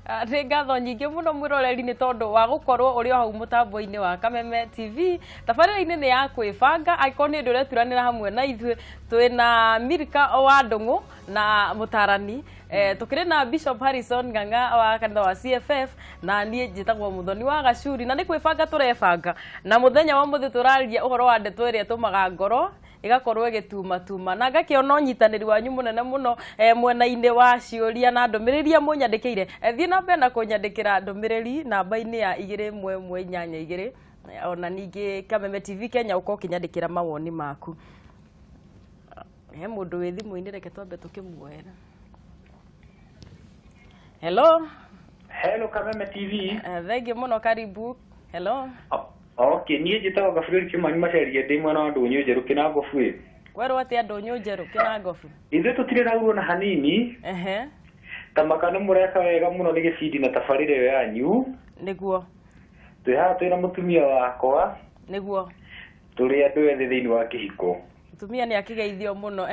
Nĩ ngatho nyingĩ mũno mwĩroreri nĩ tondũ wa gũkorwo ũrĩ o hau mũtambo-inĩ wa Kameme TV. Tabarĩra-inĩ nĩ ya kwĩbanga, angĩkorwo nĩ ũndũ ũreturanĩra hamwe na ithuĩ, twĩna Milka wa Ndung'u na mũtarani. Tukĩrĩ na Bishop Harrison Ng'ang'a wa kanitha wa CFF na niĩ njĩtagwo Muthoni wa Gacuri, na nĩ kwĩbanga tũrebanga. Na mũthenya wa mũthĩ tũrarĩria ũhoro wa ndeto ĩrĩa ĩtũmaga ngoro igakorwo igĩtuma na ngakĩona ũnyitanĩri wanyu mũnene mũno mwena-inĩ wa ciũria na ndũmĩrĩri mũnyandĩkĩire. Thiĩ na mbere na kũnyandĩkĩra ndũmĩrĩri namba-inĩ ya 21182 ona ningĩ Kameme TV Kenya ũkorwo ũkĩnyandĩkĩra mawoni maku. He mũndũ wĩ thimũ-inĩ, reke twambe tũkĩmuoera. Hello. Hello Kameme TV. Thengiũ mũno, karibu. Hello. Okay, niĩ njĩtagwo Gabriel Kimanyi Macharia, ndĩ mwena wa Ndũnyũ Njerũ Kĩnangobu. Werwo atĩa Ndũnyũ Njerũ Kĩnangobu? Ithuĩ tũtirĩ raurwo na hanini. Tamaka nĩ mũreka wega mũno nĩ gĩbindi na tabarĩra ĩyo yanyu. Nĩguo. Twĩ haha twĩna mũtumia wakwa. Nĩguo. Tũrĩ andũ ethĩ thĩinĩ wa kĩhiko. Mũtumia nĩ akĩgeithio mũno.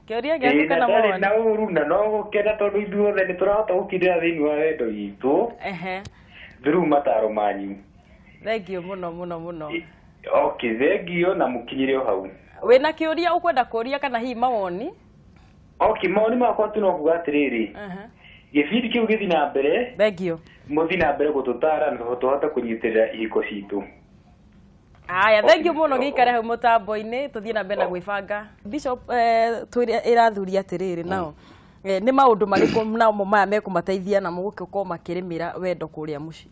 Kĩũria gĩaku kana mawoni? Na ũru na no gũkena tondũ ithuothe nĩ tũrahota gũkindĩra thĩinĩ wa wendo witũ. Through mataro manyu. Thengiũ mũno. Okay, thengiũ na mũkinyĩre o hau. Wĩna kĩũria ũkwenda kũria kana hihi mawoni? Okay, mawoni makwa tu no kuga atĩrĩrĩ. Gĩbindi kĩu gĩthiĩ na mbere. Thengiũ. Mũthiĩ na mbere gũtũtara na tũhote kũnyitĩrĩra ihiko citũ. Aya, thengiũ mũno gĩikare hau mũtambo-inĩ, tũthiĩ na mbere na gwĩbanga. Bishop, ĩrathuria atĩrĩrĩ nao. Nĩ maũndũ marĩkũ nao maya mekũmateithia na mũgũkorwo makĩrĩmĩra wendo kũrĩa mũciĩ?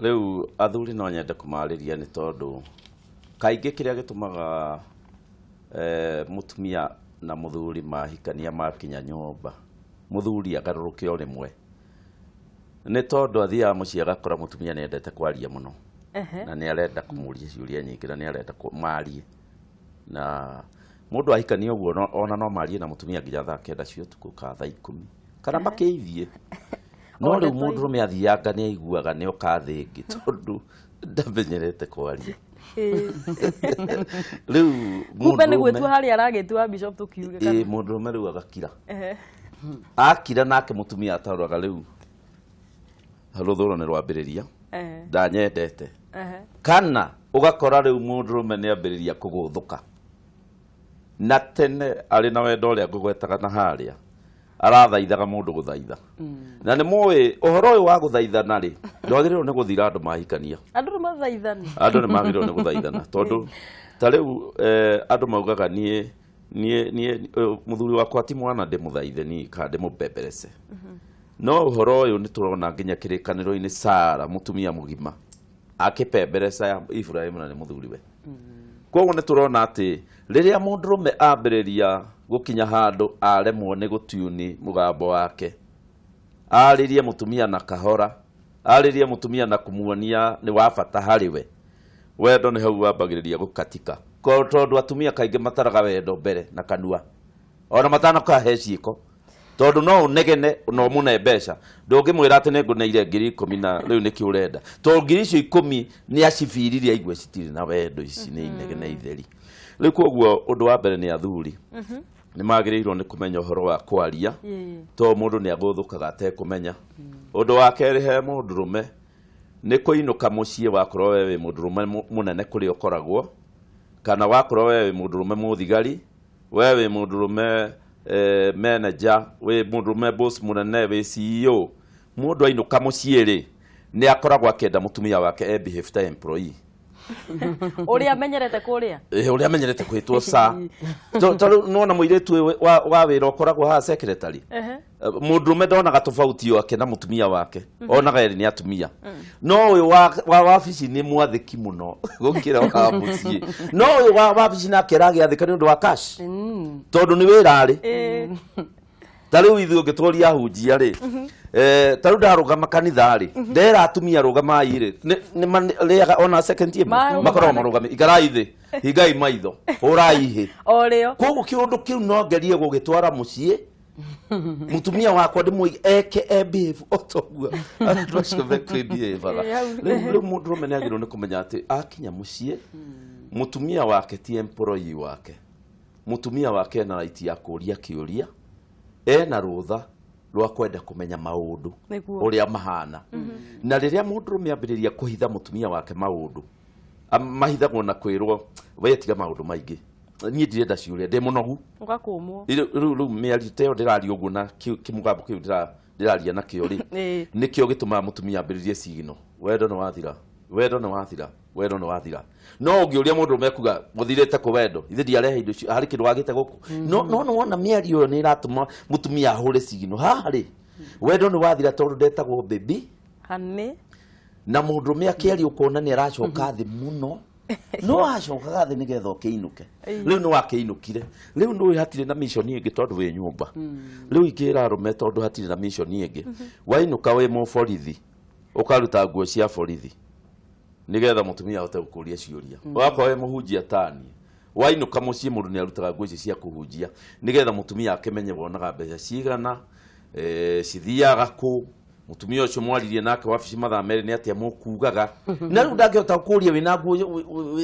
Rĩu athuri no nyende kũmarĩria nĩ tondũ kaingĩ kĩrĩa gĩtũmaga mũtumia na mũthuri mahikania makinya nyũmba, mũthuri agarũrũke o rĩmwe, nĩ tondũ athiaga mũciĩ agakora mũtumia nĩ endete kwaria mũno na nĩ arenda kũmũria ciũria nyingĩ na nĩ arenda marie, na mũndũ ahikania ũguo ona no marie na mũtumia nginya thaa 9 cia ũtukũ ka thaa 10 kana makĩithie. No rĩu mũndũrũme athianga nĩ aiguaga nĩ okathĩngĩ tondũ ndamenyerete kwaria. Rĩu kumbe nĩ gwĩtua harĩa aragĩtua Bishop tũkiuge kana? Mũndũrũme rĩu agakira. Akira nake mũtumia atauraga rĩu rũthũro nĩ rwambĩrĩria, ndanyendete. Kana ũgakora rĩu mũndũrũme nĩ ambĩrĩria kũgũthũka, na tene arĩ na wendo ũrĩa ngũgwetaga na harĩa arathaithaga mũndũ gũthaitha. Na nĩ mũĩ ũhoro ũyũ wa gũthaithana rĩ, ndwagĩrĩirwo nĩ gũthira andũ mahikania. Andũ nĩ mathaithani. Andũ nĩ magĩrĩirwo nĩ gũthaithana tondũ ta rĩu andũ maugaga niĩ mũthuri wakwa ti mwana ndĩmũthaithe niĩ kana ndĩmũmbemberece. No ũhoro ũyũ nĩ tũrona nginya kĩrĩkanĩro-inĩ Sara mũtumia mũgima akĩpembereca Iburahĩmu na nĩ mũthuriwe. Koguo nĩ tũrona atĩ rĩrĩa mũndũrũme ambĩrĩria gũkinya handũ aremwo nĩ gũtiuni mũgambo wake, arĩrie mũtumia na kahora, arĩrie mũtumia na kumuonia nĩ wa bata harĩ we, wendo nĩ hau wambagĩrĩria gũkatika. Tondũ atumia kaingĩ mataraga wendo mbere na kanua, ona matanakahe ciĩko, tondũ no ũnegene no mũne mbeca, ndũngĩmwĩra atĩ nĩ ngũneire 10,000 na rĩu nĩkĩ ũrenda, tondũ 10,000 nĩ acibiririe aigua citirĩ na wendo, ici nĩ inegene itheri. Rĩu koguo ũndũ wa mbere nĩ athuri nĩ magĩrĩirwo nĩ kũmenya ũhoro wa kwaria, tondũ mũndũ nĩ agũthũkaga atekũmenya. Ũndũ wa kerĩ he mũndũrũme nĩ kũinũka mũciĩ wakorwo we wĩ mũndũrũme mũnene kũrĩa ũkoragwo, kana wakorwo we wĩ mũndũrũme mũthigari, we wĩ mũndũrũme manager, wĩ mũndũrũme boss mũnene, wĩ CEO, mũndũ ainũka mũciĩ rĩ nĩ akoragwo akĩenda mũtumia wake behave ta employee. Ũrĩa amenyerete kũrĩa? Ũrĩa amenyerete kwĩtwo sa. Tondũ nona mũirĩtu wa wĩra ũkoragwo haha secretary. Mũndũrũme ndonaga tofauti yake na mũtumia wake, onaga erĩ nĩ atumia. No ũyũ wa wabici nĩ mwathĩki mũno gũkĩra wa mũciĩ. No ũyũ wa wabici nake aragĩathĩka nĩ ũndũ wa cash, tondũ nĩ wĩra arĩ. Ta rĩu ithuĩ ũngĩtũria hunjia rĩ, ta rĩu ndarũgama kanitha rĩ, ndera atumia rũgamai rĩ, nĩ ona second year makoragwo marũgame, ikarai thĩ, hingai maitho, ũrai hĩ. Koguo kĩũndũ kĩu no ngerie gũgĩtwara mũciĩ, mũtumia wakwa ndĩmũige eke behave otoguo andũ acio mekũbehavaga. Rĩu mũndũrũme nĩ agĩrĩirwo nĩ kũmenya atĩ akinya mũciĩ, mũtumia wake ti employee wake, mũtumia wake ena right ya kũũria kĩũria, ena rũtha rwa kwenda kumenya maundu uria mahana na riria mundurume ambiriria kuhitha mutumia wake maundu mahithagwo na kwirwo we tiga maundu maingi nie ndirenda ciuria ndi munogu ugakumwo riu miariteo ndirari uguo na kimugambo kiu ndiraria na kio ri nikio gituma mutumia ambiririe cigino wendo no wathira wendo no wathira wendo no wathira no ngiuria mundu mekuga muthirite ku wendo ithe ndiarehe indo hari kindu wagite guku no wona miario yo ni iratuma mutumia ahure cigino hari wendo no wathira tondu ndetagwo baby hani na mundu me akiari ukona ni aracoka thi muno no acokaga thi nigetha ukiinuke riu no wakiinukire riu no hatire na mission ingi tondu wi nyumba riu ikira rume tondu hatire na mission ingi wainuka we mu borithi ukaruta nguo cia borithi nigetha mutumia ahote gukuria ciuria wakwa we muhunjia tani wainuka mucii mundu ni arutaga nguo cia kuhunjia nigetha mutumia akimenye bonaga mbeca cigana cithiaga ku mutumia ucio mwaririe nake wabici mathaa meri ni atia mukugaga na riu ndangihota gukuria wina nguo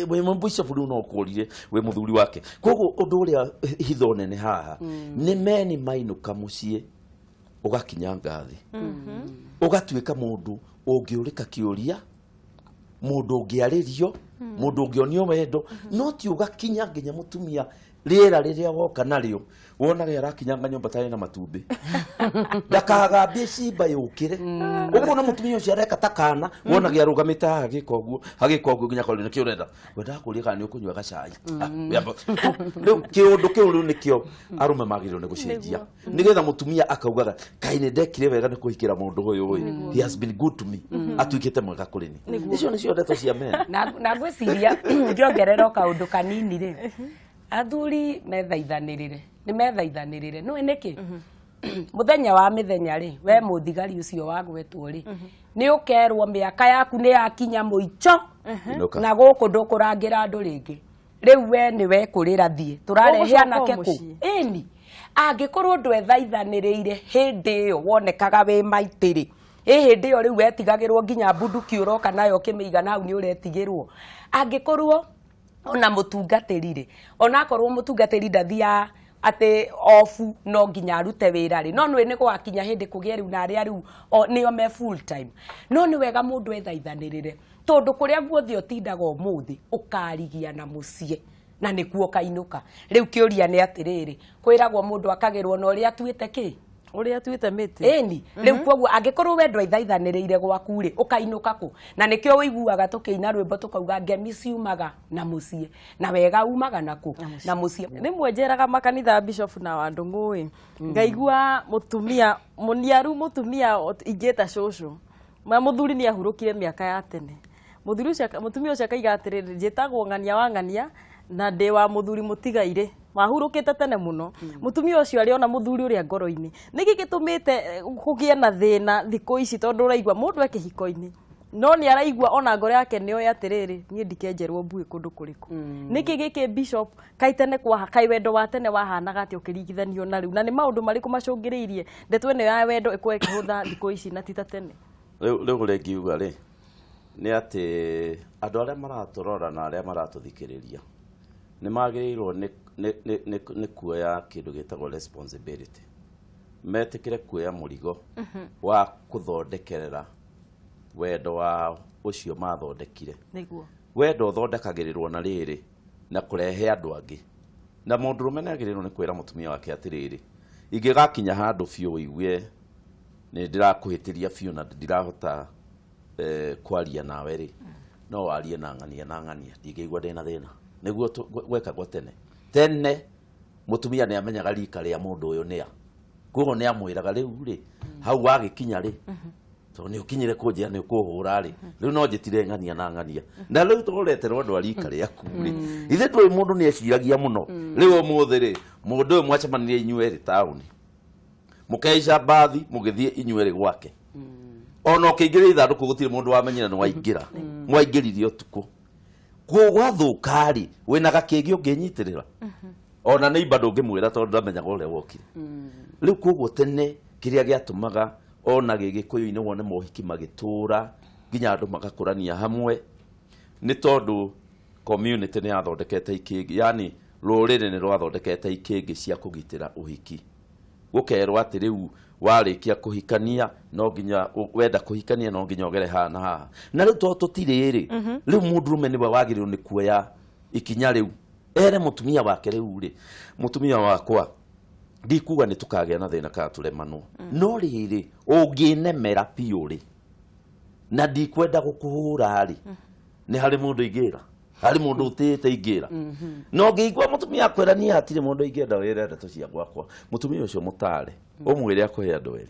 we mubishop riu no ukurire we muthuri wake koguo undu uria hitho nene haha ni meni mainuka mucii ugakinya ngathi ugatuika mundu ungiurika kiuria mundu ungiaririo mundu ungionio wendo no ti ugakinya nginya mutumia riera riria woka nario wonage arakinyanga nyumba tari na matumbi ndakagambie cimba yukire ukona mutumia ucio areka takana wonage arugamite hagikoguo nginya kori nikio urenda wenda kuria kana ni ukunywa gacai riu kiundu kiu riu nikio arume magirwo ni gucenjia nigetha mutumia akaugaga kaine ndekire wega ni kuhikira mundu uyu he has been good to me atuikite mwega kuri ni icio nicio ndeto cia mena na ngwiciria ngiongerera kaundu kanini ri athuri methaithanirire ni methaithanirire no niki muthenya wa mithenya ri we muthigari ucio wagwetwo ri ni ukerwo miaka yaku ni yakinya muico na guku ndukurangira andu ringi riu we ni we kurira thie turarehe anake ku ini angikorwo ndwethaithanirire hindi iyo wonekaga we maitiri hindi iyo riu wetigagirwo nginya bunduki uroka nayo kimiigana hau ni uretigirwo angikorwo ona mutungatirire ona akorwo mutungatiri ndathia ate ofu no nginya arute wira ri no ni gwakinya hindi kugia riu na aria riu nio me full time no ni wega mundu ethaithanirire tondu kuria guothi otindaga umuthi ukarigia na mucie na nikuo kainuka riu kiuria ni atiriri kwiragwo mundu akagirwo no ria tuite ki uria tuite miti eni riu koguo angikorwo wendo ithaithaniriire gwaku ri ukainuka ku na nikio wiguaga tukiina rwimbo tukauga ngemi ciumaga na mucie na wega umaga naku na mucie rimwe njeraga makanitha bishop na wandungu wi ngaigua mutumia muniaru mutumia ingita shosho ma muthuri ni ahurukire miaka ya tene muthuri ucio mutumia ucio akaiga atiriri njitagwo ngania wa ngania na ndi wa muthuri mutigaire mahurukite tene muno mutumia ucio ariona muthuri uria ngoro-ini niki gitumite kugie na thina thiko ici tondu uraigwa mundu ekihiko-ini no ni araigwa ona ngoro yake nio yatiriri nie ndikenjerwo mbui kundu kuriku niki giki bishop kaitene kwa kai wendo wa tene wahanaga ati ukirigithanio na riu na ni maundu mariku macungiriirie ndetwe ne ya wendo ikwe ikihutha thiko ici na tita tene riu rengiuga ri ni ati andu aria maraturora na aria maratuthikiriria ni magirirwo ni kuoya kindu gitagwo responsibility metikire kuoya murigo wa kuthondekerera wendo wa ucio mathondekire niguo wendo thondekagirirwo na riri na kurehe andu angi na mundu rumenagirirwo ni kwira mutumia wake atiriri ingigakinya handu biu igue ni ndirakuhitiria biu na ndirahota kwaria nawe ri no warie na ngania ndingigwa ndina thina niguo gwekagwo tene mutumia ni amenyaga rika ria mundu uyu nia koguo ni amwiraga riu ri hau wagikinya ri to ni ukinyire kunjia ni ukuhura ri riu no njitire ngania na riu tureterwo andu arika riaku ri ithe twi mundu ni eciragia muno riu umuthi ri mundu uyu mwacemanirie inyueri town mukeica bathi mugithie inyueri gwake ona ukingire ithanduku gutire mundu wamenyira ni waingira mwaingiririe utuku gwathuka-ri wina gakigi unginyitirira ona ni bado ngimwira tondu ndamenyaga uria wokire riu koguo tene kiria giatumaga ona gigikuyu-ini wone mohiki magitura nginya andu magakurania hamwe ni tondu community ni yathondekete ikingi yani ruriri ni rwathondekete ikingi cia kugitira uhiki gukerwo ati riu warikia kuhikania no nginya wenda kuhikania no nginya ogere ha na ha na riu to tutiriri riu mundurume niwe wagirirwo ni kuoya ikinya riu ere mutumia wake riu ri mutumia wakwa ndikuga ni tukagea na thina ka turemanwo no riri unginemera piuri na ndikwenda gukuhura ri ni hari mundu ingira hari mundu utite ingira no ngiigwa mutumia akwerania atire mundu ingenda wirenda tucia gwakwa mutumia ucio mutare umwire akuhe andu eri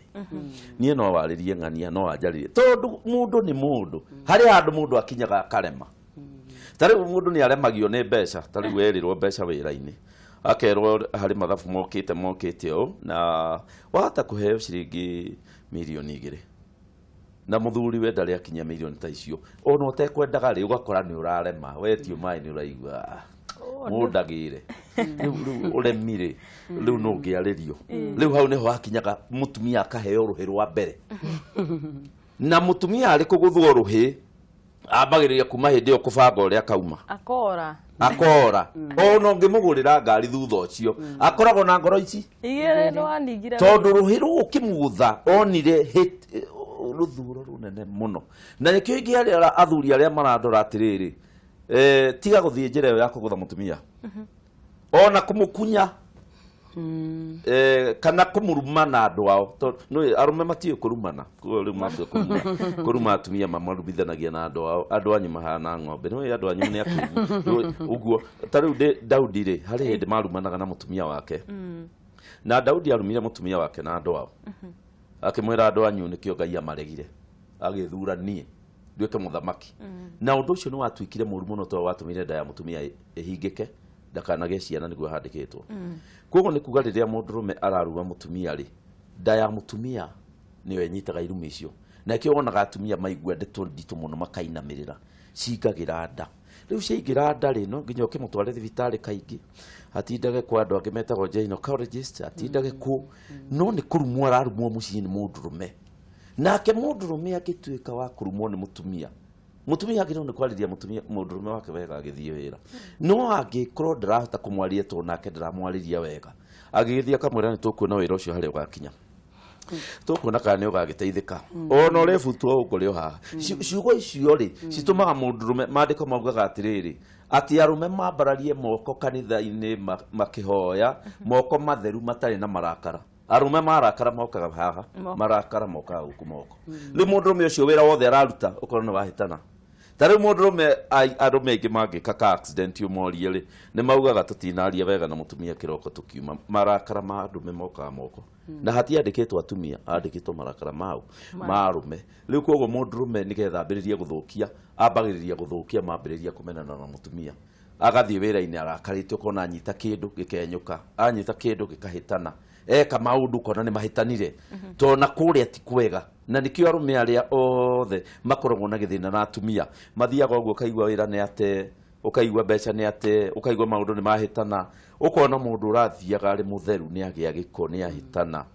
nie no waririe ng'ania no anjaririe tondu mundu ni mundu hari handu mundu akinyaga akarema tari mundu ni aremagio ni mbeca tari werirwo mbeca wira-ini akerwo hari mathabu mokite o na wahota kuheo ciringi milioni 2 na muthuri we ndari akinya milioni ta icio ono utekwendaga ri ugakora ni urarema wetio mai ni uraigua mundagire uremire riu no ngiaririo riu hau niho hakinyaga mutumia akaheo ruhi rwa mbere na mutumia ari kuguthwo ruhi ambagiriria kuma hindi yo kubanga uria kauma akora ono ngimugurira ngari thutha ucio akoragwo na ngoro ici igere no aningire tondu ruhi rukimutha onire ruthuro runene muno na nikio ingi athuri aria marandora atiriri tiga guthie njira ya kugutha mutumia ona kumukunya kana kumuruma na andu ao no arume matie kurumana riu matie kuruma atumia mamarumithanagia na andu ao andu anyu mahana ng'ombe no andu anyu ni akimu uguo tariu Daudi ri hari hindi marumanaga na mutumia wake na Daudi arumire mutumia wake na andu ao akimwira andu anyu nikio Ngai amaregire agithuranie nduike muthamaki na undu ucio ni watwikire muru muno to watumire nda ya mutumia ihingike ndakanage ciana niguo handikitwo koguo ni kuga riria mundurume araruga mutumia ri nda ya mutumia niyo enyitaga irumi icio na kio wonaga atumia maigua ndeto nditu muno makainamirira cingagira nda riu ciaingira nda ri no nginya ukimutware thibitari kaingi atindage kwa andu angi metagwo gynecologist atindage ku no ni kurumwo ararumwo mucii ni mundurume nake mundurume agituika wa kurumwo ni mutumia agirwo ni kwariria mutumia mundurume wake wega agithie wira no angikorwo ndarahota kumwaria to nake ndaramwariria wega agithia kamwira ni tukuona wira ucio hari ugakinya tukuona kana ni ugagiteithika ona urefutwo uguryo ha ciugo icio ri citumaga mundurume mandiko maugaga atiriri ati arume mambararie moko kanitha-ini makihoya moko matheru matari na marakara arume marakara mokaga haha marakara mokaga guku moko ni mundurume ucio wira wothe araruta ukorwo ni wahitana tari mundurume arume ingi mangika accident umorie ri ni maugaga tutinaria wega na mutumia kiroko tukiuma marakara ma andume mokaga moko na hatiandikitwo atumia andikitwo marakara mau marume riu koguo mundurume nigetha ambiririe guthukia ambagiriria guthukia mambiriria kumenana na mutumia agathie wira-ini arakarite ukona anyita kindu gikenyuka anyita kindu gikahitana eka maundu kona ni mahitanire to na kuria ti kwega na nikio arume aria othe makoragwo na githina na atumia mathiaga uguo kaigwa wira ni ate ukaigwa mbeca ni ate ukaigwa maundu ni mahitana ukona mundu urathiaga ari mutheru ni agia giko ni ahitana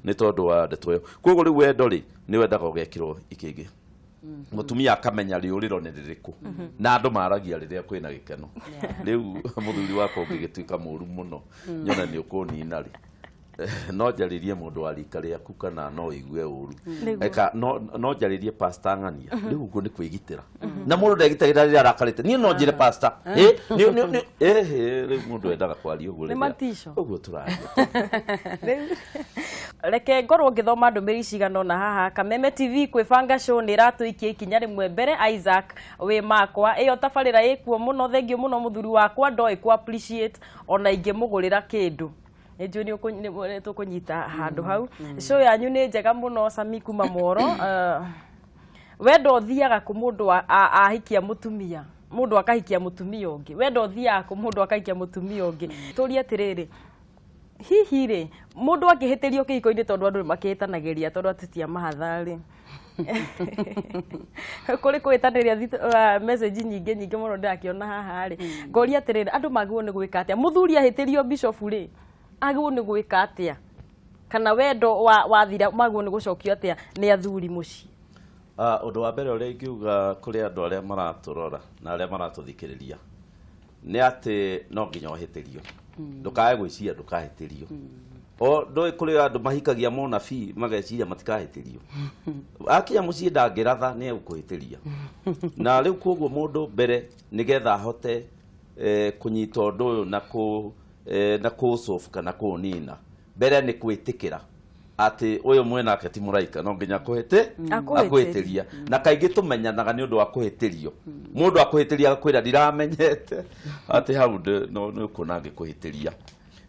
ni tondu wa ndeto yo koguo riu wendo ri ni wendaga ugekirwo ikingi mutumia akamenya riuriro ni ririku na andu maragia riria kwina gikeno riu muthuri wako ngigituika muru muno nyona ni ukunina ri no njaririe mundu wa rika riaku kana no igue uru eka no njaririe pastor ng'ania riu uguo ni kwigitira na mundu ndegitagira riria arakarite ni no njire pastor riu mundu endaga kwaria uguo riria uguo turaria reke ngorwo ngithoma ndumiri cigano na haha Kameme TV kwibanga show ni ratuikie ikinya rimwe mbere Isaac we makwa iyo tabarira ikuo muno thengio muno muthuri wakwa ndoi ku appreciate ona ingimugurira kindu ejo ni tukunyita handu hau show yanyu ni njega muno Sami kuma Moro wendo thiaga ku mundu ahikia mutumia mundu akahikia mutumia ungi wendo thiaga ku mundu akahikia mutumia ungi turia tiriri hihi ri mundu akihitirio kihiko-ini tondu andu makihitanagiria tondu atitia mahathari kuri kwitaniria message nyingi muno ndakiona haha ri ngoria tiriri andu magwo ni gwika atia muthuri ahitirio bishop ri agwo ni gwika atia kana wendo wathira magwo ni gucokio atia ni athuri muci undu wa mbere uria ingiuga kuri andu aria maraturora na aria maratuthikiriria ni ati no nginya uhitirio ndukae gwiciria ndukahitirio o ndoi kuri andu mahikagia monabii mageciria matikahitirio akia mucii ndangĩratha nĩ egũkũhĩtĩria na rĩu koguo mũndũ mbere nĩgetha ahote kũnyita ũndũ ũyũ na kũũcobu kana kũũnina mbere nĩ kwĩtĩkĩra atĩ ũyũ mwenake ti mũraika no nginya akũhĩtĩria na kaingĩ tũmenyanaga nĩ ũndũ wa kũhĩtĩrio mũndũ akũhĩtĩria agakwĩra ndiramenyete atĩ hau nĩ ũkuona angĩkũhĩtĩria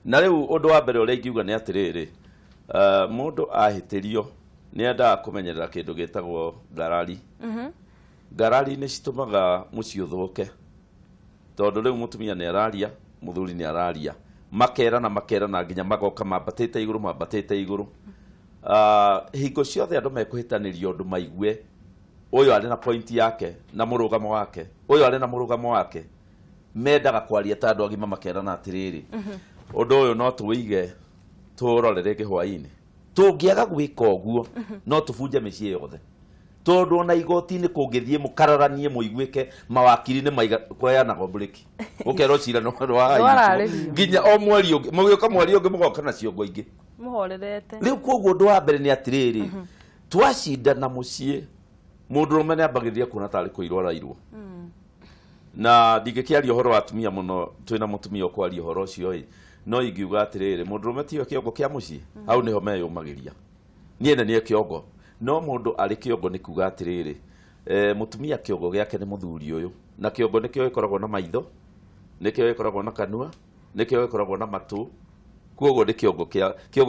na rĩu ũndũ wa mbere ũrĩa ingiuga nĩ atĩrĩrĩ mũndũ ahĩtĩrio nĩ endaga kũmenyerera kĩndũ gĩtagwo ngarari ngarari nĩ citũmaga mũciĩ ũthũke tondũ rĩu mũtumia nĩ araria mũthuri nĩ araria makerana nginya magoka mambatĩte igũrũ hingo ciothe andũ mekũhĩtanĩrio ũndũ maigue ũyũ arĩ na point yake na mũrũgamo wake ũyũ arĩ na mũrũgamo wake mendaga kwaria ta andũ agima makerana atĩrĩrĩ ũndũ ũyũ no tũwĩige tũrorere kĩhwainĩ tũngĩaga gwĩka ũguo no tũbunje mĩciĩ yothe tondũ ona igoti-inĩ kũngĩthiĩ mũkararanie mũiguĩke mawakiri-inĩ kweanaga mburĩki ũkerwo cira nginya o mweri ũngĩ mũgĩũka mweri ũngĩ mũgoka na ciongo ingĩ mũhorerete rĩu koguo ũndũ wa mbere nĩ atĩrĩrĩ twacindana mũciĩ mũndũrũme nĩ ambagĩrĩria kuona tarĩ kũirwo arairwo na ndingĩkĩaria ũhoro wa atumia mũno twĩna mũtumia ũkwaria ũhoro ũcio no ingiuga atĩrĩrĩ mũndũrũme tiyo kĩongo kĩa mũciĩ hau nĩho meyũmagĩria niĩ nĩ niĩ kĩongo no mũndũ arĩ kĩongo nĩ kuga atĩrĩrĩ mũtumia kĩongo gĩake nĩ mũthuri ũyũ na kĩongo nĩkĩo gĩkoragwo na maitho nĩkĩo gĩkoragwo na kanua nĩkĩo gĩkoragwo na matũ koguo nĩ kĩongo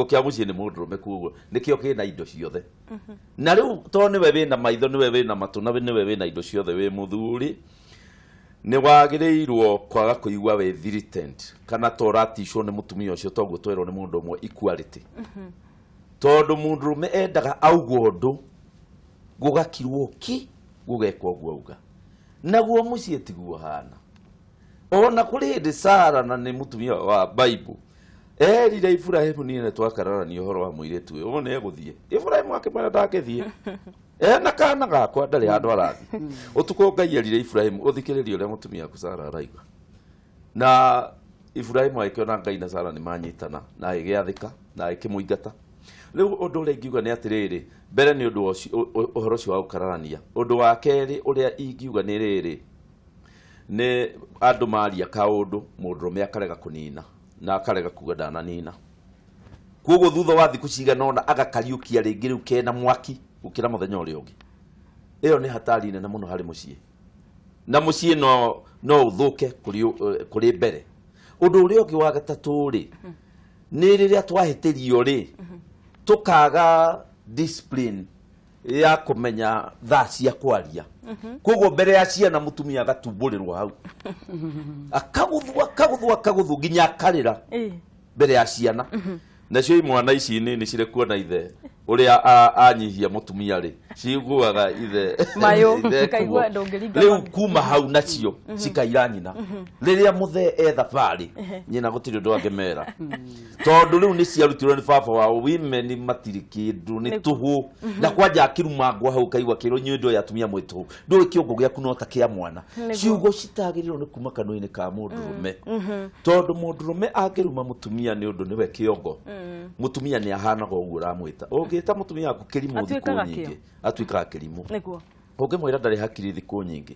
kĩa mũciĩ nĩ mũndũrũme koguo nĩkĩo kĩna indo ciothe na rĩu to nĩwe wĩna maitho nĩwe wĩna matũ na nĩwe wĩna indo ciothe wĩ mũthuri nĩ wagĩrĩirwo kwaga kũigua wĩ threatened kana to ũraticwo nĩ mũtumia ũcio toguo twerwo nĩ mũndũ ũmwe equality tondũ mũndũrũme endaga auga ũndũ gũgakirwo gũgekwo ũguo auga naguo mũciĩ tiguo hana ona kũrĩ hĩndĩ Sara na nĩ mũtumia wa Bible erire Ibrahimu niĩ nĩ twakararania ũhoro wa mũirĩtu ũyũ ũguo nĩ egũthiĩ Ibrahimu akĩmwĩra ndangĩthiĩ na kana gakwa ndarĩ handũ arathiĩ ũtukũ Ngai erire Ibrahimu ũthikĩrĩrie ũrĩa mũtumia waku Sara araiga na Ibrahimu agĩkĩona Ngai na Sara nĩ manyitana na agĩgĩathĩka na agĩkĩmũingata rĩu ũndũ ũrĩa ingiuga nĩ atĩrĩrĩ mbere nĩ ũndũ ũhoro ũcio wa gũkararania ũndũ wa kerĩ ũrĩa ingiuga nĩ rĩrĩ nĩ andũ maria kaũndũ mũndũrũme akarega kũnina na akarega kuga ndananina koguo thutha wa thikũ cigana ũna agakariũkia rĩngĩ rĩu kena mwaki gũkĩra mũthenya ũrĩa ũngĩ ĩyo nĩ hatari nene mũno harĩ mũciĩ na mũciĩ no ũthũke kũrĩ mbere ũndũ ũrĩa ũngĩ wa gatatũ rĩ nĩ rĩrĩa twahĩtĩrio rĩ tukaga discipline ya kũmenya thaa cia kwaria koguo mbere ya ciana mũtumia agatumbũrĩrwo hau akaguthwo nginya akarĩra mbere ya ciana nacio imwana ici nini cirĩ kuona ithe ũrĩa anyihia mũtumia rĩ ciguaga ithe rĩu kuma hau nacio cikaira nyina rĩrĩa mũthee thabarĩ nyina gũtirĩ ũndũ angĩmera tondũ rĩu nĩ ciarutirwo nĩ baba wao women matirĩ kĩndũ nĩ tũhũ na kwanja akĩrumangwo hau kaigua kĩrwo nyuĩ ndũĩ atumia mwĩ tũhũ ndũĩ kĩongo gĩaku no ta kĩa mwana ciugo citagĩrĩirwo nĩ kuma kanua-inĩ ka mũndũrũme tondũ mũndũrũme angĩruma mũtumia nĩ ũndũ nĩwe kĩongo mũtumia nĩ ahanaga ũguo ũramwĩta ũngĩta mũtumia waku kĩrimũ thikũ nyingĩ atuĩkaga kĩrimũ ũngĩmwĩra ndarĩ hakiri thikũ nyingĩ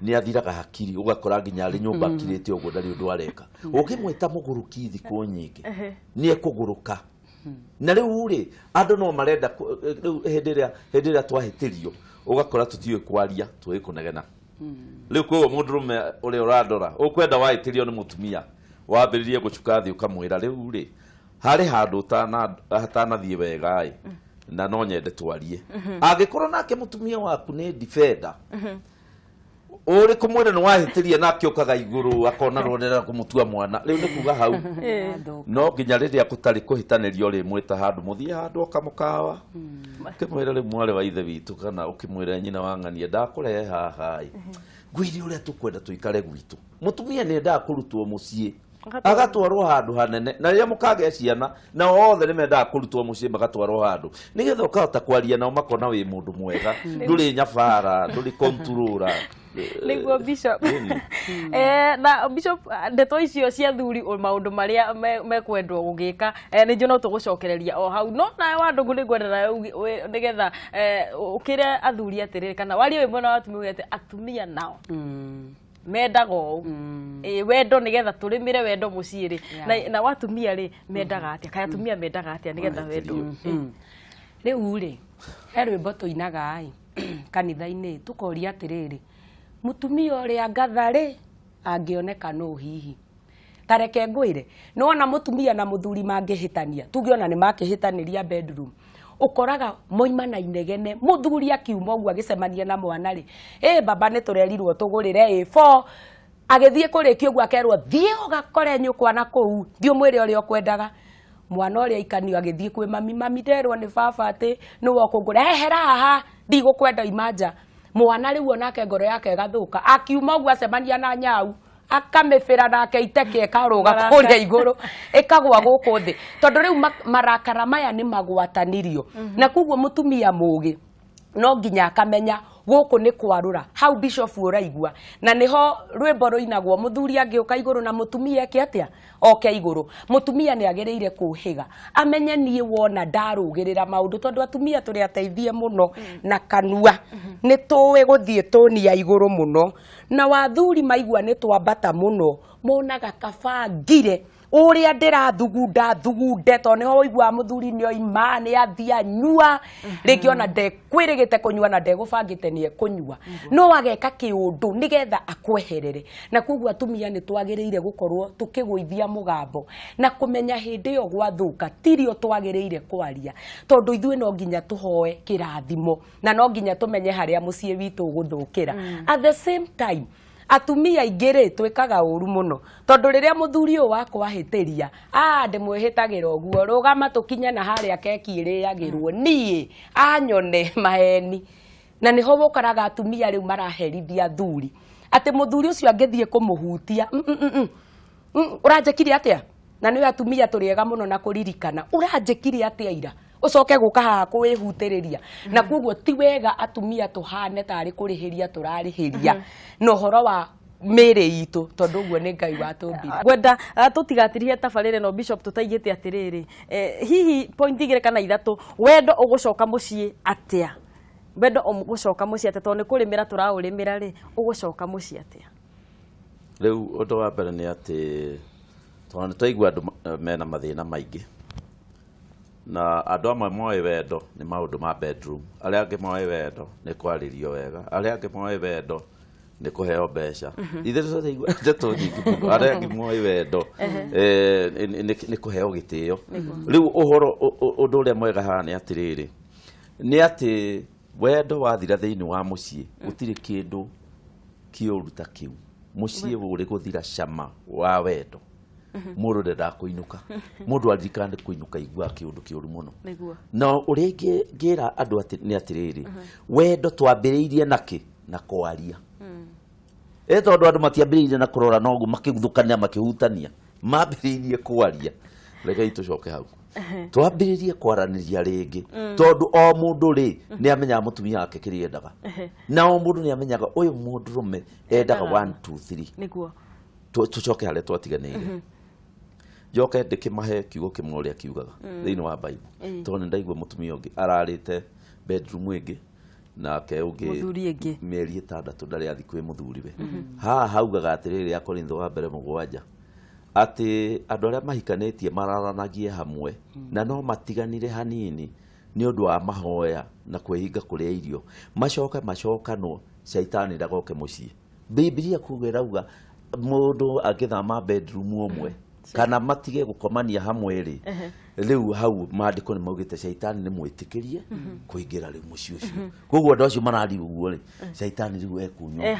nĩ athiraga hakiri ũgakora nginya arĩ nyũmba akirĩte ũguo ndarĩ ũndũ areka ũngĩmwĩta mũgũrũki thikũ nyingĩ nĩ ekũgũrũka na rĩu rĩ andũ no marenda hĩndĩ ĩrĩa twahĩtĩrio ũgakora tũtiũĩ kwaria tũĩ kũnegena rĩu koguo mũndũrũme ũrĩa ũrandora ũkwenda wahĩtĩrio nĩ mũtumia wambĩrĩrie gũcuka thĩ ũkamwĩra rĩu rĩ harĩ handũ hatanathiĩ wega na no nyende twarie angĩkorwo nake mũtumia waku nĩ defender ũrĩ kũmwĩra nĩ wahĩtĩria nake ũkaga igũrũ akona rũrera kũmũtua mwana rĩu nĩ kuga hau no nginya rĩrĩa gũtarĩ kũhĩtanĩrio rĩ mwĩta handũ mũthiĩ handũ okamũkawa ũkĩmwĩra rĩu mwarĩ wa ithe witũ kana ũkĩmwĩra nyina wa ng'ania ndakũrehe haha ngwĩre ũrĩa tũkwenda tũikare gwitũ mũtumia nĩ endaga kũrutwo mũciĩ agatwarwo handũ hanene na rĩrĩa mũkagĩa ciana na othe nĩ mendaga kũrutwo mũciĩ magatwarwo handũ nĩgetha ũkahota kwaria nao makona wĩ mũndũ mwega ndũrĩ nyabara ndũrĩ controller niguo Bishop na Bishop ndeto icio cia thuri maundu maria mekwendwo gugika ni njo no tugucokereria o hau no na wa ndungu ni gwendera nigetha ukire athuri atiriri kana wari we mwena wa atumia atumia nao mendago wendo nigetha turimire wendo muciiri na watumia ri mendaga atia kaya atumia mendaga atia nigetha wendo riu ri he rwimbo tuinaga ai kanitha-ini tukoria atiriri mutumia uria ngathari angioneka no hihi tareke ngwire nona mutumia na muthuri mangihitania tugiona ni makihitaniria bedroom ukoraga moimana inegene muthuri akiuma ugu agicemania na mwana ri baba ni turerirwo tugurire A4 agithie kurikio ugu akerwo thie ugakore nyukwa na kuu thio mwire uria ukwendaga mwana uria ikanio agithie kwi mami nderwo ni baba ati ni wokungura hera haha ndigukwenda imanja mwana riu onake ngoro yake gathuka akiuma ugu acemania na nyau akamefera nake iteke ekaruga kuria iguru ekagwa guku thi tondu riu marakara maya ni magwatanirio na kuguo mutumia mugi no nginya akamenya guku ni kwarura hau Bishop uraigua na niho rwimbo ruinagwo muthuri angiuka iguru na mutumia eke atia oke iguru mutumia ni agereire kuhiga amenye nie wona ndarugirira maundu tondu atumia turi ateithie muno na kanua ni tuwe guthie toni ya iguru muno na wathuri maigua ni twambata muno monaga kabangire uria ndirathugunda thugunde to niho igua muthuri ni oima ni athia nyua ringi ona ndekwirigite kunyua na ndegubangite ni ekunyua no ageka kiundu nigetha akweherere na kuguo atumia ni twagiriire gukorwo tukiguithia mugambo na kumenya hindi yo gwathuka tirio twagiriire kwaria tondu ithuĩ no nginya tuhoe kirathimo na no nginya tumenye haria mucii witu guthukira at the same time atumia ingire twikaga uru muno tondu riria muthuri uyu wakwa hitiria ndimwihitagira uguo rugama tukinya na haria keki iriagirwo nie anyone maheni na niho gukaraga atumia riu maraherithia thuri ati muthuri ucio angithie kumuhutia uranjekire atia na niwe atumia turiega muno na kuririkana uranjekire atia ira ucoke guka haha kwihutiriria na kuguo ti wega atumia tuhane tari kurihiria turarihiria no horo wa mere itu tondu guo ni Ngai watumbire gwenda tutigatirie tabarire no Bishop tutaigite atiriri hihi point igire kana ithatu wendo ugucoka mucii atia wendo ugucoka mucii atia tondu kurimira turaurimira ri ugucoka mucii atia riu undu wa mbere ni ati tondu twaigua andu mena mathina maingi na andu amwe moe wendo ni maundu ma bedroom aria angi moe wendo ni kwaririo wega aria angi moe wendo ni kuheo mbeca ithe tutaigua ndeto nyingi aria angi moe wendo ni kuheo gitio riu uhoro undu uria mwega haha ni atiriri ni ati wendo wathira thiini wa mucii gutiri kindu kiuru ta kiu mucii uri guthira cama wa wendo mundu ndenda kuinuka mundu aririkane kuinuka igua kiundu kiuru muno no uria ngira andu ni atiriri wendo twambiriirie naki na kwaria tondu andu matiambiriirie na kurora nogu makiguthukania makihutania mambiriirie kwaria reke tucoke hau twambiriirie kwaraniria ringi tondu o mundu ri ni amenyaga mutumia wake kiriendaga na o mundu ni amenyaga uyu mundu rume endaga 1 2 3 niguo tucoke haria twatiganire joke ndikimahe kiugo kimwe uria kiugaga thiini wa Bible tondu ndaigua mutumia ungi ararite bedroom ingi nake ungi muthuri ingi mieri 6 ndari athi kwi muthuri we ha haugaga atiriri Akorintho wa mbere 7 ati andu aria mahikanitie mararanagie hamwe na no matiganire hanini ni undu wa mahoya na kwehinga kuria irio macokano shaitani ndagoke mucii Biblia kuga irauga mundu agithama bedroom umwe kana matige gukomania hamwe ri riu hau maandiko ni maugite shaitani ni mwitikirie kuingira riu mucii ucio koguo andu acio marari uguo ri shaitani riu ekunywa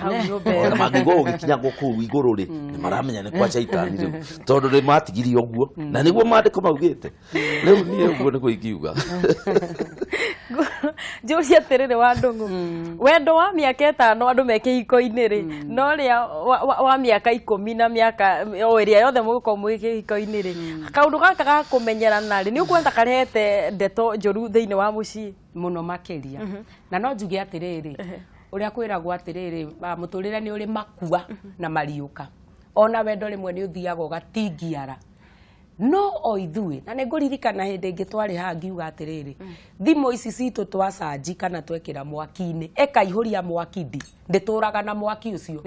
ona magigo gikinya guku iguru ri ni maramenya ni kwa shaitani riu tondu ni matigirie uguo na niguo maandiko maugite riu ni uguo ni kuingiuga Julia atiriri wa ndungu wendo wa miaka 5 andu meke iko-ini ri no ria wa miaka 10 na miaka o iria yothe muguko mwike iko-ini ri kaundu gaka ga kumenyerana ri ni ukwenda karehete ndeto njuru thiini wa mucii muno makiria na no njuge atiriri uria kwiragwo atiriri muturire ni uri makua na mariuka ona wendo rimwe ni uthiaga ugatingiara no o ithui na niguririkana hindi ingi twari ha ngiuga atiriri thimu ici citu twacanji kana twekira mwaki-ini ekaihuria mwaki ndituraga na mwaki ucio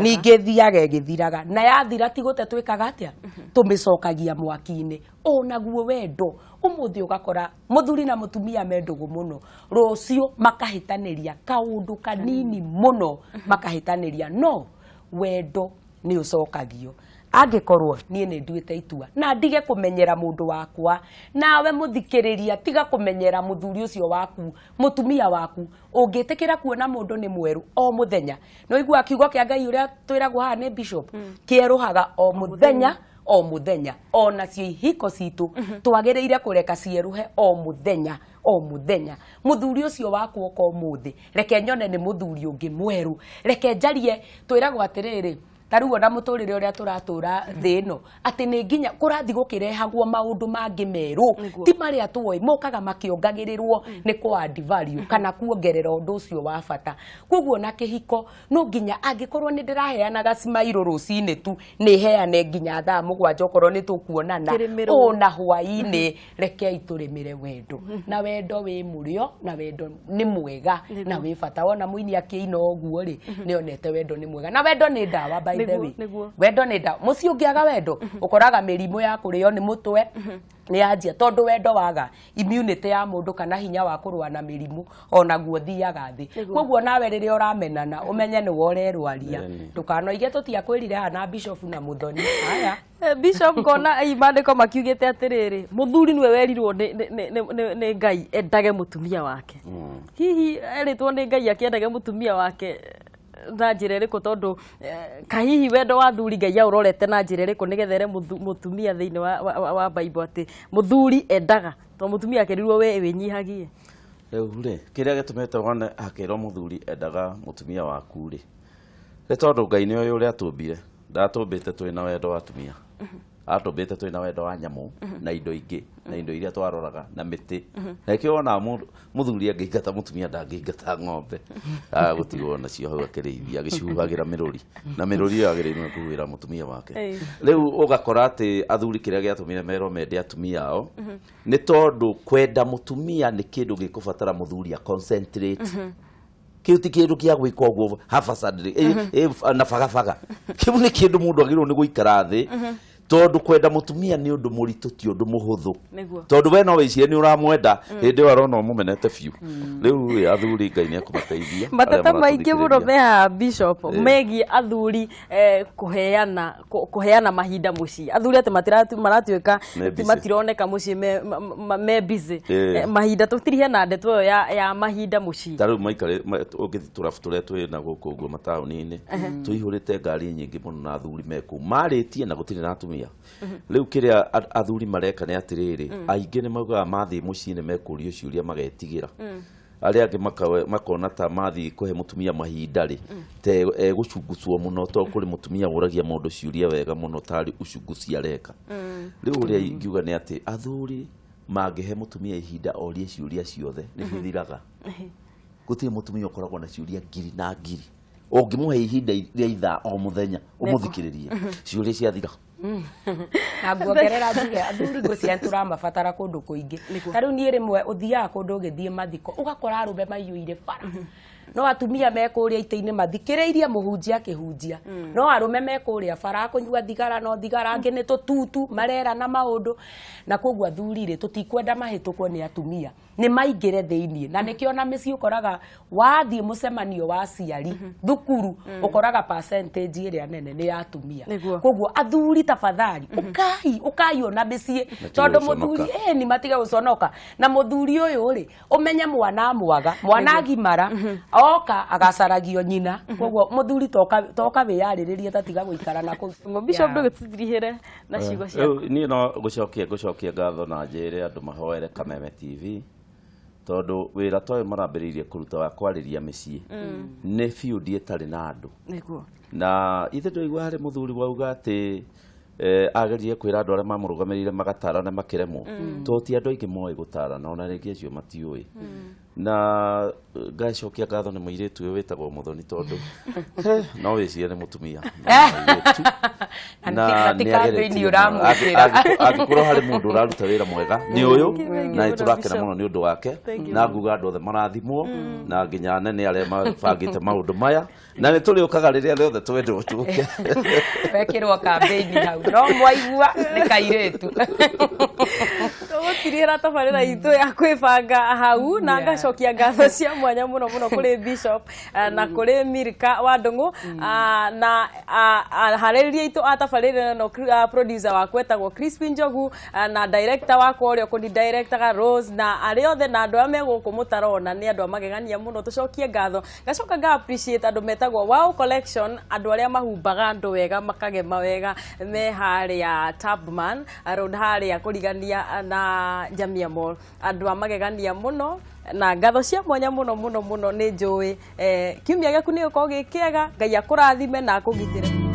ningi thiaga githiraga na yathira tigute twikaga atia tumicokagia mwaki-ini onaguo wendo umuthi ugakora muthuri na mutumia mendugu muno rucio makahitaniria kaundu kanini muno makahitaniria no wendo ni ucokagio angikorwo nie ni nduite itua na ndige kumenyera mundu wakwa nawe muthikiriria tiga kumenyera muthuri ucio waku mutumia waku ungitikira kuona mundu ni mweru o muthenya no igua kiugo kia Ngai uria twiragwo ha ni bishop kieruhaga o muthenya ona cio ihiko citu twagiriire kureka cieruhe o muthenya muthuri ucio waku ko muthi reke nyone ni muthuri ungi mweru reke njarie twiragwo atiriri taruo na muturire uria turatura thino ati ni nginya kurathi gukirehagwo maundu mangi meru ti maria tuoi mokaga makiongagirirwo ni kwa add value kana kuongerera undu ucio wa bata koguo na kihiko no nginya angikorwo ni ndiraheanaga smile rucini tu ni heane nginya thaa 7 okorwo ni tukuonana ona hwaini rekei turimire wendo na wendo wi murio na wendo ni mwega na wi bata wona muini akiina oguo ri ni onete wendo ni mwega na wendo ni ndawa by wendo ni ndawa muci ungiaga wendo ukoraga mirimu ya kurio ni mutwe ni anjia tondu wendo waga immunity ya mundu kana hinya wa kurua na mirimu ona guo thiaga thi koguo nawe riria uramenana umenye ni worerwaria ndukanoige tutiakwirire hana bishop na muthoni haya bishop kona imandiko makiugite atiriri muthuri niwe werirwo ni Ngai endage mutumia wake hihi eritwo ni Ngai akiendage mutumia wake na njira iriku tondu kahihi wendo wa thuri Ngai aurorete na njira iriku nigethere mutumia thiini wa Bible ati muthuri endaga to mutumia akirirwo we winyihagie ri kiria gitumete wone akirwo muthuri endaga mutumia waku ri ni tondu Ngai ni uyu uria atumbire ndatumbite twina wendo wa atumia atumbite twina wendo wa nyamu na indo ingi na indo iria twaroraga na miti na kiona muthuri angĩingata mutumia ndangĩingata ng'ombe gutigwo nacio hau akĩrĩithia agĩcuhagira miruri na miruri ĩyo agĩrĩirwo kuhũra mutumia wake riu ugakora ati athuri kĩrĩa gĩatũmire merwo mende atumia ao nĩ tondu kwenda mutumia nĩ kĩndũ gĩkũbatara muthuri a concentrate kiu ti kindu kia gwika uguo hafasadri na fagafaga kiu ni kindu mundu agirwo ni guikara thi tondu kwenda mutumia ni undu muritu ti undu muhuthu tondu we no wicire ni uramwenda hindi yo arona mumenete fiu riu athuri Ngai ni akumateithia matata maingi muno meha bishop megi athuri kuheana mahinda muci athuri ati maratuika matironeka muci me busy mahinda tutirihe na ndeto ya mahinda muci taru maikare ugithiturafuture twi na guku uguo matauni-ini tuihurite ngari nyingi muno na athuri meku maritie na gutiri na atumia riu kiria athuri mareka ni atiriri aingi ni maugaga mathi muci ni mekurio ciuria magetigira aria angi makona ta mathi kuhe mutumia mahinda ri te gucungucwo muno to kuri mutumia uragia mundu ciuria wega muno tari ucungucia reka riu uria ingiuga ni ati athuri mangihe mutumia ihinda orie ciuria ciothe ni hithiraga gutiri mutumia ukoragwo na ciuria ngiri na ngiri ungimuhe ihinda ria ithaa o muthenya umuthikiririe ciuria ciathira na guongerera njuge athuri gucia turamabatara kundu kuingi tariu nie rimwe uthiaga kundu ugithie mathiko ugakora arume maiyuire bara no atumia mekuria ite-ini mathikiriirie muhunjia akihunjia no arume mekuria bara kunyua thigara no thigara angi ni tututu marera na maundu na koguo athuri ri tutikwenda mahitukwo ni atumia ni maingire thiini na nikiona mici ukoraga wathie mucemanio wa ciari thukuru ukoraga percentage iria nene ni atumia koguo athuri tafadhali ukai ona mici tondu muthuri ni matiga guconoka na muthuri uyu ri umenye mwana mwaga mwana agimara oka agacaragio nyina koguo muthuri toka wiyariririe tatiga guikara na ku bishop ndugititirihire na ciugo ciaku ni no gucokia ngatho na njire andu mahoere Kameme TV tondu wira toy marambiririe kuruta wa kwariria micii ni field itari na andu niguo na ithe ndoigwa hari muthuri wauga ati agerie kwira andu aria mamurugamirire magatara na makiremwo to ti andu aingi moe gutara na ona ringi acio matiui na ngacokia ngatho nĩ mũirĩtu ũyũ wĩtagwo Mũthoni tondũ no wĩcirie nĩ mũtumia na angĩkorwo harĩ mũndũ ũraruta wĩra mwega nĩ ũyũ na nĩ tũrakena mũno nĩ ũndũ wake na nguga andũ othe marathimwo na nginya anene arĩa mabangĩte maũndũ maya na nĩ tũrĩũkaga rĩrĩa rĩothe twendwo tũke wekĩrwo kambĩini hau no mwaigua nĩ kairĩtu tũgũtirĩra tabarĩra itũ ya kwĩbanga hau na ngacokia ngatho cia mwanya mũno mũno kũrĩ Bishop na kũrĩ Milka wa Ndung'u na harĩrĩria itũ atabarĩra no producer wakwa etagwo Crispin Njogu na director wakwa ũrĩa kũni director Rose na arĩa othe na andũ arĩa megũkũ mũtarona nĩ andũ amagegania mũno tũcokie ngatho ngacoka nga appreciate andũ metagwo Wow Collection andũ arĩa mahumbaga andũ wega makagema wega me harĩa Tubman road harĩa kũrigania na Jamia Mall andũ amagegania mũno na ngatho cia mwanya mũno mũno mũno nĩ njũĩ kiumia gĩaku nĩ gĩkorwo gĩ kĩega Ngai akũrathime na akũgitĩre.